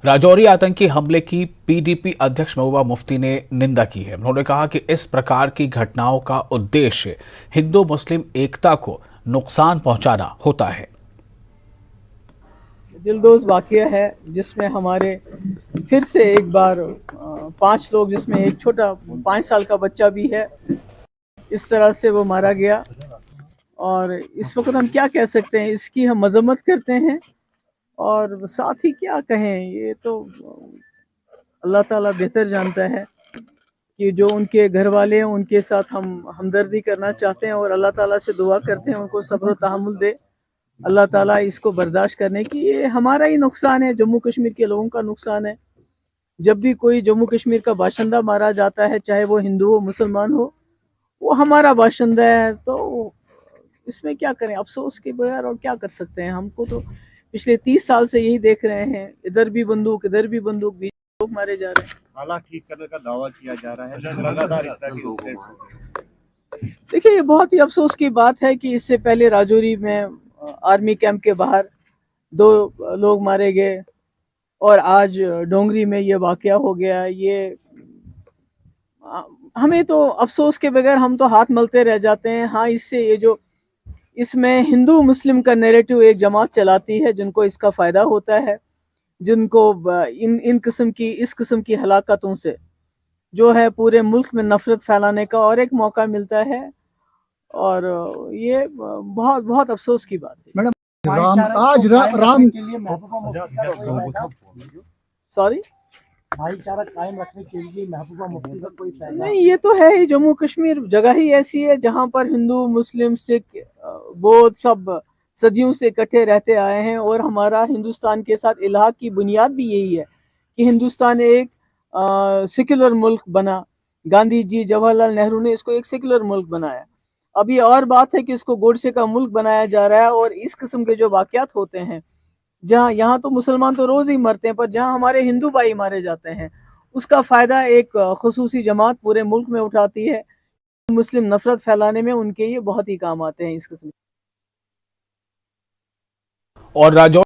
राजौरी आतंकी हमले की पीडीपी अध्यक्ष महबूबा मुफ्ती ने निंदा की है। उन्होंने कहा कि इस प्रकार की घटनाओं का उद्देश्य हिंदू मुस्लिम एकता को नुकसान पहुंचाना होता है। दिलदोज वाकया है जिसमें हमारे फिर से एक बार 5 लोग, जिसमें एक छोटा 5 साल का बच्चा भी है, इस तरह से वो मारा गया। और इस वक्त हम क्या कह सकते हैं, इसकी हम मजम्मत करते हैं और साथ ही क्या कहें, ये तो अल्लाह ताला बेहतर जानता है कि जो उनके घर वाले हैं उनके साथ हम हमदर्दी करना चाहते हैं और अल्लाह ताला से दुआ करते हैं उनको सब्र और तहम्मुल दे अल्लाह ताला इसको बर्दाश्त करने की। ये हमारा ही नुकसान है, जम्मू कश्मीर के लोगों का नुकसान है। जब भी कोई जम्मू कश्मीर का बाशिंदा मारा जाता है, चाहे वो हिंदू हो मुसलमान हो, वो हमारा बाशिंदा है। तो इसमें क्या करें, अफसोस के बगैर और क्या कर सकते हैं। हमको तो पिछले 30 साल से यही देख रहे हैं, इधर भी बंदूक इधर भी बंदूक, बीच लोग मारे जा रहे हैं। हालात ठीक करने का दावा किया जा रहा है, लगातार इस तरह के इंसिडेंट्स होते हैं। देखिए, ये बहुत ही अफसोस की बात है कि इससे पहले राजौरी में आर्मी कैंप के बाहर 2 लोग मारे गए और आज डोंगरी में ये वाकया हो गया। ये हमें तो अफसोस के बगैर हम तो हाथ मलते रह जाते हैं। हाँ, इससे ये जो इसमें हिंदू मुस्लिम का नैरेटिव एक जमात चलाती है, जिनको इसका फ़ायदा होता है, जिनको इन किस्म की इस किस्म की हलाकतों से जो है पूरे मुल्क में नफरत फैलाने का और एक मौका मिलता है। और ये बहुत बहुत अफसोस की बात है। मैडम, राम के लिए महबूबा सॉरी, भाईचारा कायम रखने के लिए महबूबा मुफ्ती का कोई फैसला नहीं, ये तो है ही, जम्मू कश्मीर जगह ही ऐसी है जहाँ पर हिंदू मुस्लिम सिख बौद्ध सब सदियों से इकट्ठे रहते आए हैं। और हमारा हिंदुस्तान के साथ इलाक़ की बुनियाद भी यही है कि हिंदुस्तान एक सेक्युलर मुल्क बना। गांधी जी, जवाहरलाल नेहरू ने इसको एक सेक्युलर मुल्क बनाया। अब ये और बात है कि इसको गोडसे का मुल्क बनाया जा रहा है। और इस किस्म के जो वाक़यात होते हैं, जहाँ यहाँ तो मुसलमान तो रोज़ ही मरते हैं, पर जहाँ हमारे हिंदू भाई मारे जाते हैं, उसका फ़ायदा एक ख़ुसूसी जमात पूरे मुल्क में उठाती है। मुस्लिम नफ़रत फैलाने में उनके ये बहुत ही काम आते हैं इस किस्म। और राजौरी